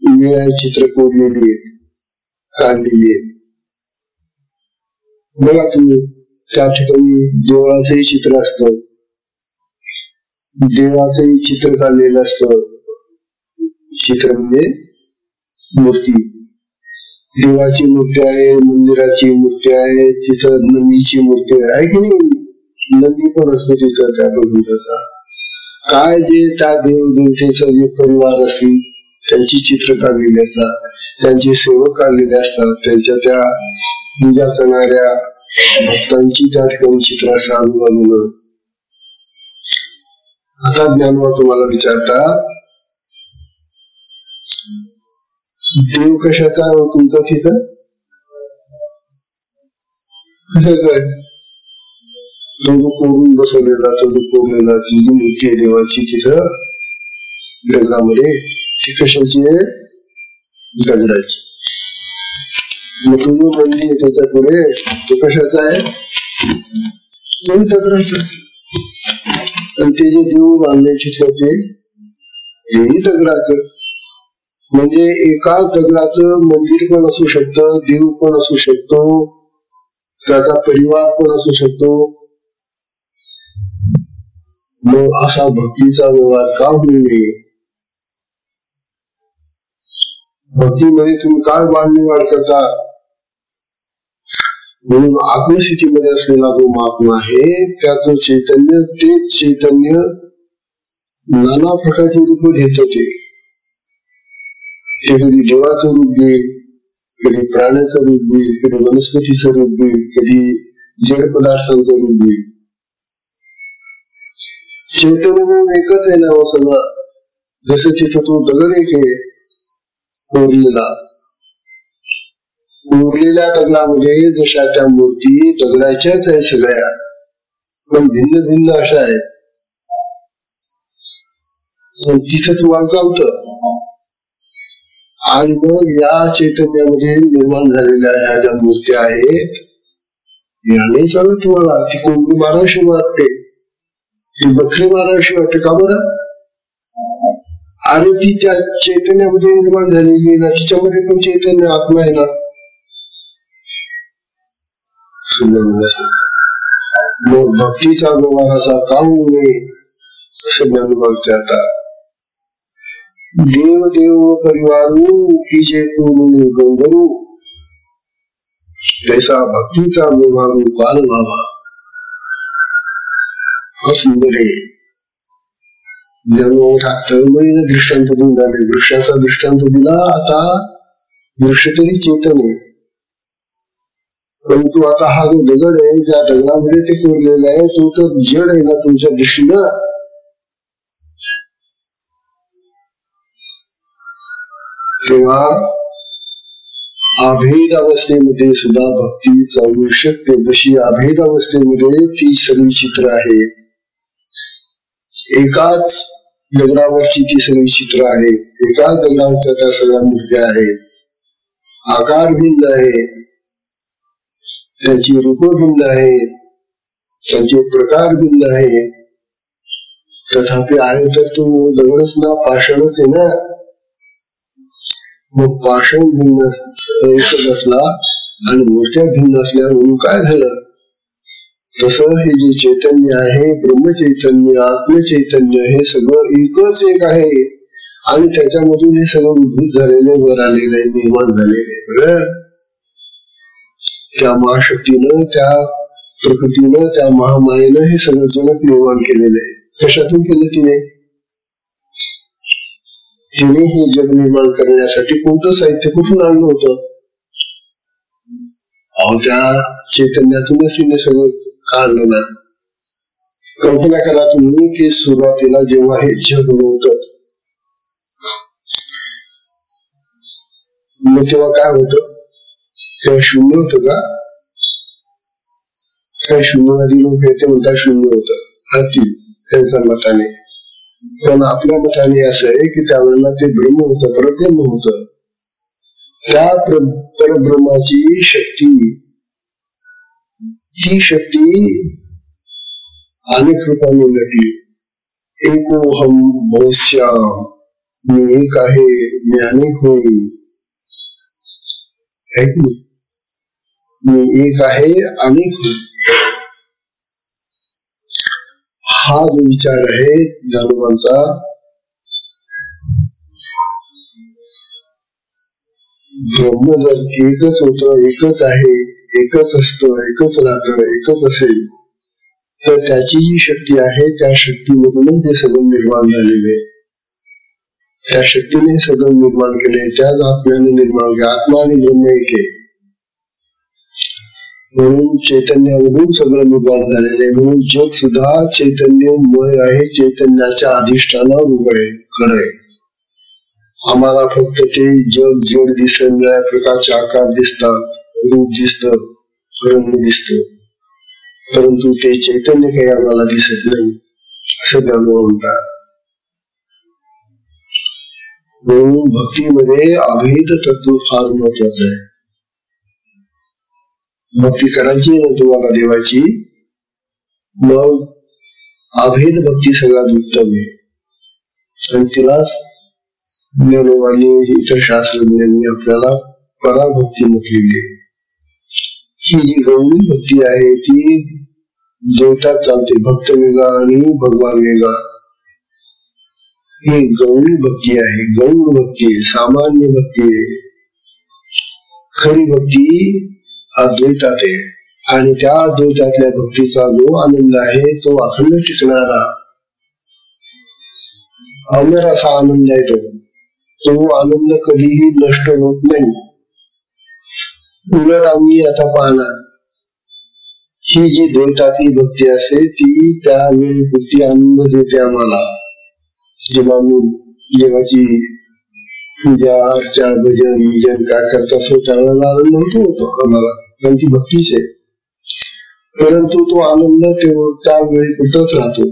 निळ्या चित्र कोरलेली आहेत, काढलेली आहेत. बघा तुम्ही, त्या ठिकाणी देवळाचंही चित्र असतं, देवाचंही चित्र काढलेलं असतं. चित्र म्हणजे मूर्ती. देवाची मूर्ती आहे, मंदिराची मूर्ती आहे, तिथं नंदीची मूर्ती आहे की नाही? नंदी पण असतो तिथं त्या बघूचा. काय जे त्या देवदेवतेचा जे परिवार असतील त्यांची चित्र काढलेली असतात, त्यांचे सेवक काढलेले असतात, त्यांच्या त्या पूजा करणाऱ्या भक्तांची त्या ठिकाणी चित्र असतात आजूबाजूला. आता ज्ञानवा तुम्हाला विचारतात, देव कशाचा आहे तुमचा तिथं? कशाचा आहे? तो जो कोरून बसवलेला, तो जो कोरलेला, ती जी मूर्ती आहे देवाची तिथं दगडामध्ये, ती कशाची आहे? दगडाची. मग तो जो मंदिर आहे त्याच्या पुढे तो कशाचा आहे? तो दगडाचा. आणि ते जे देव बांधले तिथं तेही दगडाचं. म्हणजे एका दगडाचं मंदिर पण असू शकतं, देव पण असू शकतो, त्याचा परिवार पण असू शकतो. मग असा भक्तीचा व्यवहार का होऊ नये? भक्तीमध्ये तुम्ही काय वाढ करता? म्हणून आत्मस्थितीमध्ये असलेला जो महात्मा आहे त्याचं चैतन्य, तेच चैतन्य नाना प्रकारची रूप घेत होते. ते कधी देवाचं रूप घेईल, कधी प्राण्याचं रूप घेईल, कधी वनस्पतीचं रूप घेईल, कधी जड पदार्थांचं रूप घेईल. चैतन्य म्हणून एकच आहे ना सगळं. जसं तिथं तो दगड एक आहे कोरलेला, कोरलेल्या दगडामध्ये जशा त्या मूर्ती दगडाच्याच आहे सगळ्या, पण भिन्न भिन्न अशा आहेत. तिथं तुम्हाला चालतं. आणि मग या चैतन्यामध्ये निर्माण झालेल्या ह्या ज्या मूर्ती आहेत याने चालत तुम्हाला. ती कोंबडी माराशी वाटते, ती बकरी माराशी वाटते. का बरं? आणि ती त्या चैतन्यामध्ये निर्माण झालेली ना, तिच्यामध्ये पण चैतन्य आत्मा आहे ना. सुंदर. मग भक्तीचा व्यवहार असा का होऊ नये असं ज्ञानोबा विचारतात. देव देव परिवारू की जे तू डोंगरू तैसा भक्तीचा व्यवहार काल व्हावा. सुंदर आहे. तळमळीने दृष्टांत देऊन झाले. वृक्षाचा दृष्टांत दिला. आता वृक्ष तरी चेतन आहे, परंतु आता हा जो दगड आहे ज्या दगडामध्ये ते कोरलेला आहे तो तर जड आहे ना तुमच्या दृष्टीनं. तेव्हा अभेद अवस्थेमध्ये सुद्धा भक्ती चालू शकते. जशी अभेद अवस्थेमध्ये ती सगळी चित्र आहे, एकाच दगडावरची ती सगळी चित्र आहे, एकाच दगडावरच्या त्या सगळ्या मूर्त्या आहेत. आकार भिन्न आहे, त्यांची रूप भिन्न आहेत, त्यांचे प्रकार भिन्न आहेत. तथापि आहे तर तो दगडच ना, पाषाणच आहे ना. मग पाषाण भिन्न एकच असला आणि मूर्त्या भिन्न असल्या म्हणून काय झालं? तसं हे जे चैतन्य आहे, ब्रह्मचैतन्य, आत्मचैतन्य, हे सगळं एकच एक आहे आणि त्याच्यामधून हे सगळं उद्भूत झालेले, वर आलेले, निर्माण झालेले. त्या महाशक्तीनं, त्या प्रकृतीनं, त्या महामायेनं हे सगळं जगत निर्माण केलेलं आहे. कशातून केलं तिने? तिने हे जग निर्माण करण्यासाठी कोणतं साहित्य कुठून आणलं होतं? त्या चैतन्यातूनच तिने सगळं काढलं ना. कल्पना करा तुम्ही की सुरुवातीला जेव्हा हे जग होतं मग तेव्हा काय होतं? तेव्हा शून्य होतं का? काही शून्यवादी लोक ते म्हणतात शून्य होतं अति त्यांच्या मताने. पण आपल्या मताने असं आहे की त्यावेळेला ते ब्रह्म होतं, परब्रह्म होतं. त्या परब्रह्माची शक्ती, ही शक्ती अनेक रूपाने नटली. एकोहम भविष्याम, मी एक आहे, मी अनेक होईल. मी एक आहे, अनेक होईल. हा जो विचार आहे ज्ञानोबांचा, ब्रह्म जर एकच होतं, एकच आहे, एकच असतं, एकच राहतं, एकच असेल, तर त्याची जी शक्ती आहे त्या शक्तीमधूनच हे सगळं निर्माण झालेले. त्या शक्तीने सगळं निर्माण केले, त्याच आत्म्याने निर्माण केले. आत्मा आणि ब्रह्म एक आहे म्हणून चैतन्यामधून सगळं निर्माण झालेले. म्हणून जग सुद्धा चैतन्यमय आहे, चैतन्याच्या अधिष्ठानावर उभं आहे. खरंय, आम्हाला फक्त ते जग जड दिसत, निळ्या प्रकारचे आकार दिसतात, रूप दिसत, रंग दिसतो, परंतु ते चैतन्य काही आम्हाला दिसत नाही असं ज्ञानोबा म्हणतात. म्हणून भक्तीमध्ये अभेद तत्व फार महत्वाचं आहे. भक्ती करायची ना तुम्हाला देवाची, मग अभेद भक्ती सगळ्यात उत्तम आहे. आणि तिला ज्ञानोबांनी, इतर शास्त्रज्ञांनी आपल्याला पराभक्ती म्हटलेली आहे. ही जी गौणी भक्ती आहे ती जेवतात चालते. भक्त वेगळा आणि भगवान वेगळा, ही गौणी भक्ती आहे. गौण भक्ती आहे, सामान्य भक्ती आहे. खरी भक्ती अद्वैतात आहे आणि त्या अद्वैतातल्या भक्तीचा जो आनंद आहे तो अखंड टिकणारा अमर असा आनंद आहे. तो आनंद कधीही नष्ट होत नाही. उलट आम्ही आता पाहणार, ही जी द्वैतातली भक्ती असते ती त्यावेळी भक्ती आनंद देते आम्हाला. जेव्हा मी देवाची पूजा अर्चा भजन विजन काय करत असतो त्यावेळेला आनंद होतो आम्हाला, कारण ती भक्तीच आहे. परंतु तो आनंद त्यावेळी पुरतच राहतो.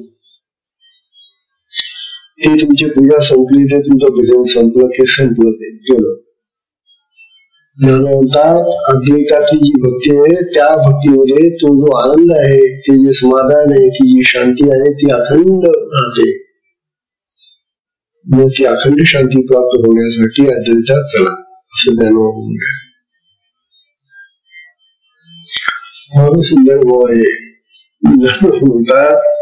ते तुमची पूजा संपली, ते तुमचं भजन संपलं की संपलं, ते गेलं. म्हणतात अद्वैताची जी भक्ती आहे त्या भक्तीमध्ये तो जो आनंद आहे, ते जे समाधान आहे, ती जी शांती आहे ती अखंड राहते. मग ती अखंड शांती प्राप्त होण्यासाठी अद्वैतात चला असं ज्ञानोबा म्हणतात. फार सुंदर भाव आहे. म्हणतात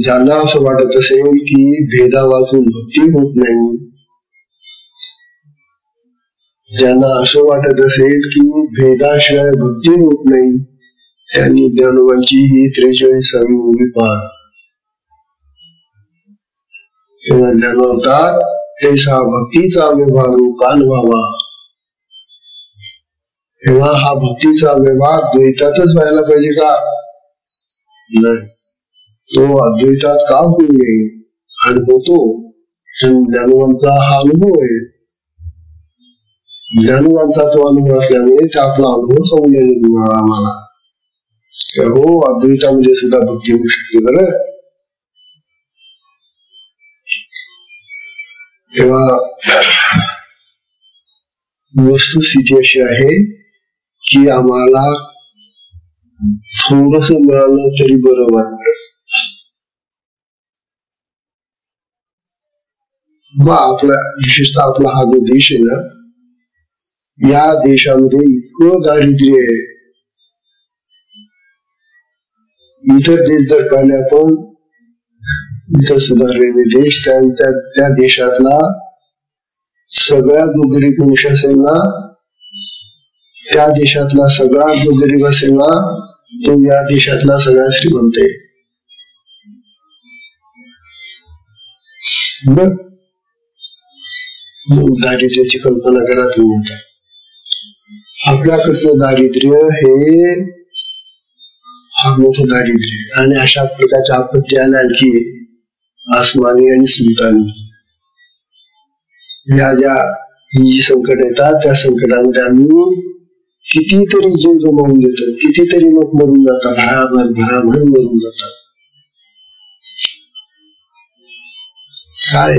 ज्यांना असं वाटत असेल की भेदा वाचून भक्ती होत नाही, ज्यांना असं वाटत असेल की भेदाशिवाय भक्ती होत नाही, त्यांनी ज्ञानोबांची ही 43वी ओवी पाहा. तेव्हा ज्ञानोबात तेसा भक्तीचा व्यवहार कान व्हावा. तेव्हा हा भक्तीचा व्यवहार द्वैतातच व्हायला पाहिजे का? नाही, तो अद्वैतात का होऊ नये आणि होतो. ज्ञानोबांचा हा अनुभव आहे. ज्ञानोबांचा तो अनुभव असल्यामुळे आपला अनुभव समजला आम्हाला. हो, अद्वैतामध्ये सुद्धा भक्ती होऊ शकते बरं. तेव्हा वस्तुस्थिती अशी आहे की आम्हाला थोडस मिळालं तरी बरं वाटत. आपला विशेषतः आपला हा जो देश आहे ना, या देशामध्ये इतकं दारिद्र्य आहे. इतर देश जर पाहिले आपण, इतर सुधारलेले देश, त्या देशातला सगळ्यात जो गरीब मनुष्य असेल ना, त्या देशातला सगळा जो गरीब असेल ना, तो या देशातला सगळ्यात श्रीमंत आहे. दारिद्र्याची कल्पना करा तुम्ही. आपल्याकडचं दारिद्र्य हे फार मोठं दारिद्र्य, आणि अशा प्रकारच्या आपत्ती आल्या आणखी आसमानी आणि सुलतानी. या ज्या जी संकट येतात, त्या संकटामध्ये आम्ही कितीतरी जीव गमावून देतो, कितीतरी लोक मरून जातात, भराभर मरून जातात. काय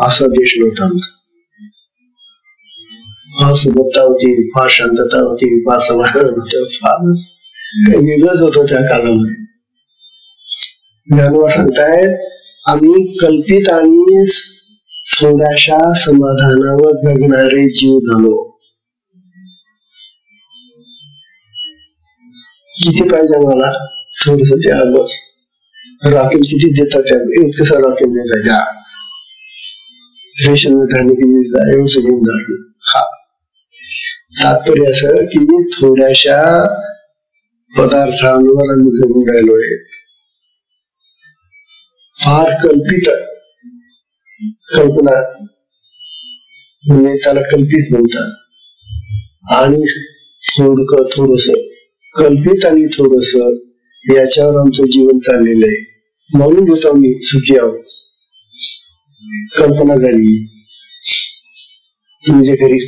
असा देश नव्हता. फार सुबत्ता होती, फार शांतता होती, फार समाधान होतं, फार काही वेगळंच होतं त्या काळामध्ये. ज्ञानोबा सांगतायत, आम्ही कल्पित आणि थोड्याशा समाधानावर जगणारे जीव झालो. किती पाहिजे मला? थोडस त्या बस. राखेल किती देतात? त्या कसं राखेल देतात? त्या रेशन धान्य किती देतात? एवढं घेऊन जातो. तात्पर्य असं की थोड्याशा पदार्थांवर आम्ही जगून राहिलोय. फार कल्पित कल्पना म्हणजे त्याला कल्पित म्हणतात. आणि थोडस कल्पित आणि थोडस याच्यावर आमचं जीवन चाललेलं आहे. म्हणून घेतो आम्ही सुखी आहोत. कल्पना झाली. तुम्ही जे घरी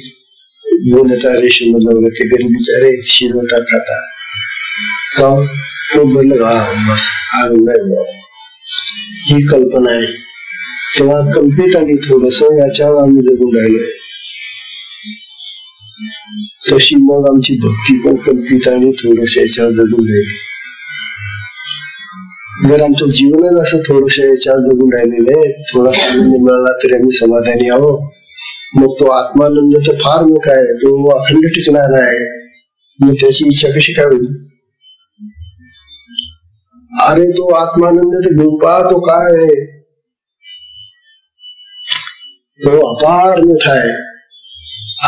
बोलता रेशन मधलं ते घरी बिचारे शिजवता खाता बोललं बस आनंद आहे. ही कल्पना आहे. तेव्हा कल्पित आणि थोडस याच्यावर आम्ही जगून राहिलोय. तशी मग आमची भक्ती पण कल्पित आणि थोडस याच्यावर जगून राहिली. जर आमचं जीवनच असं थोडस याच्यावर जगून राहिलेलं आहे, थोडासा आनंद मिळाला तरी आम्ही समाधानी आहोत, मग तो आत्मानंद तर फार मोठा आहे, तो अखंड टिकणारा आहे. मग त्याची इच्छा कशी काय होईल? अरे तो आत्मानंद ते घेऊन पहा, तो काय आहे, तो अपार मोठा आहे,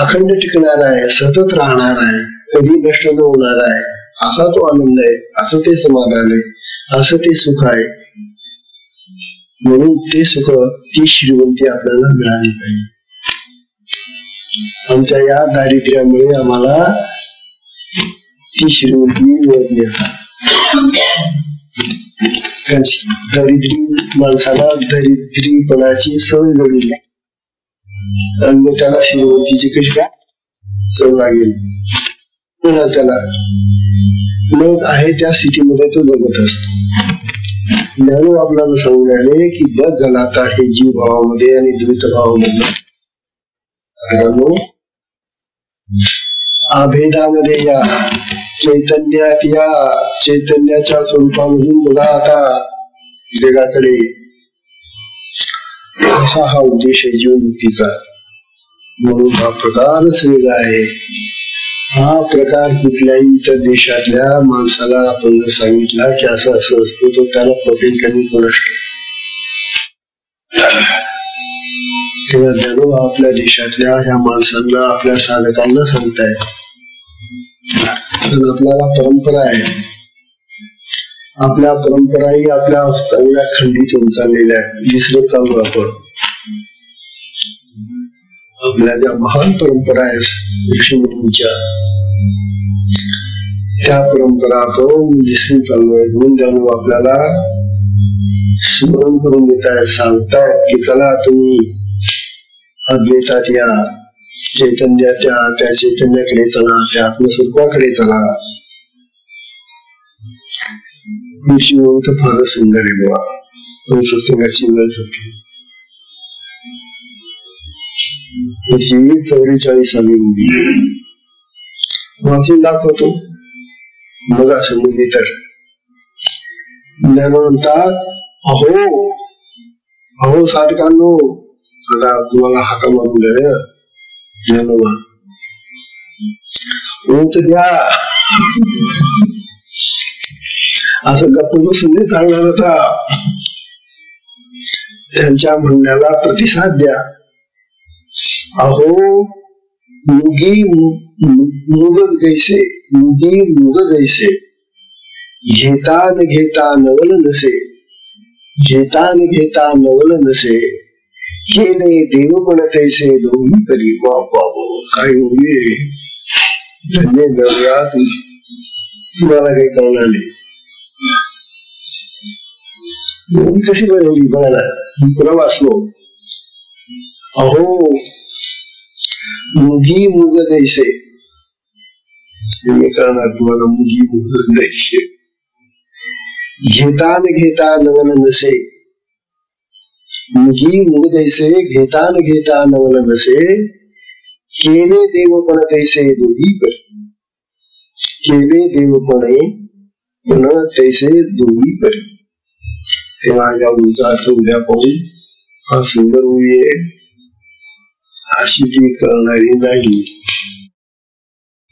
अखंड टिकणारा आहे, सतत राहणार आहे, कधी नष्ट न होणार आहे. असा तो आनंद आहे, असं ते समाधान आहे, असं ते सुख आहे. म्हणून ते सुख, ती श्रीमंती आपल्याला मिळाली पाहिजे. आमच्या या दारिद्र्यामुळे आम्हाला ती श्रीमंती मिळत नाही. दरिद्री माणसाला दरिद्रीपणाची सवय लागली आणि मग त्याला श्रीमंतीची कशी काय सवय लागेल त्याला, मग आहे त्या स्थितीमध्ये तो जगत असतो. ज्ञानोबा आपल्याला सांगून राहिले की बस झाला आता हे जीव भावामध्ये आणि द्वैत भावामध्ये अभेदामध्ये या, चैतन्यात या, चैतन्याच्या स्वरूपामधून बघा आता जगाकडे. असा हा उद्देश आहे जीवनमुक्तीचा. म्हणून हा प्रकारच वेगळा आहे. हा प्रकार कुठल्याही इतर देशातल्या माणसाला आपण जर सांगितला की असं असं असतो तो त्याला पटेल कमी नसतो. तेव्हा ज्ञानो आपल्या देशातल्या ह्या माणसांना आपल्या साधकांना सांगतायत. आपल्याला परंपरा आहे, आपल्या परंपराही आपल्या चांगल्या खंडीत होऊन चाललेल्या आहेत. विसरत चालू आपण. आपल्या ज्या महान परंपरा आहेत ऋषीमुनींच्या, त्या परंपरा आपण विसरून चालू आहेत. म्हणून त्यामुळे आपल्याला स्मरण करून देत आहेत, सांगतायत की चला तुम्ही अद्वैतात या, चैतन्यात या, त्या चैतन्याकडे चला, त्या आत्मस्वरूपाकडे चला. ऋषी तर फारच सुंदर आहे बाबा. सत्संगाची वेळ संपली. 44 वाचून दाखवतो. बघा समजली तर. ज्ञान म्हणतात अहो अहो साधकांनो, आता तुम्हाला हाका मारून द्या ज्ञानोबा उंच द्या. असं गप्प बसून नाही चालणार. आता त्यांच्या म्हणण्याला प्रतिसाद द्या. अहो मुगी मुग जैसे, मुगी मुग जैसे, घेता न घेता नवल नसे, घेता न घेता नवल नसे, केले देवपण तैसे दोन्ही करी. बाबा काय होईल. धन्य देवया, तुम्हाला काही कळणार नाही. कशी बघली बघायला पुन्हा वाचलो. अहो मुगी मुग जैसे, करणार तुम्हाला मुगी मुग जैसे, घेता न घेता नवल नसे, मुगी मुग जैसे, घेता न घेता नवल नसे, केले देवपण तैसे दोही करी. केले देवपणे पण तैसे दोही करी. तेव्हा या उंचा अर्थ उद्या पाहून हा सुंदर उभी आहे. अशी ती करणारी नाही.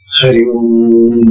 हरिओम.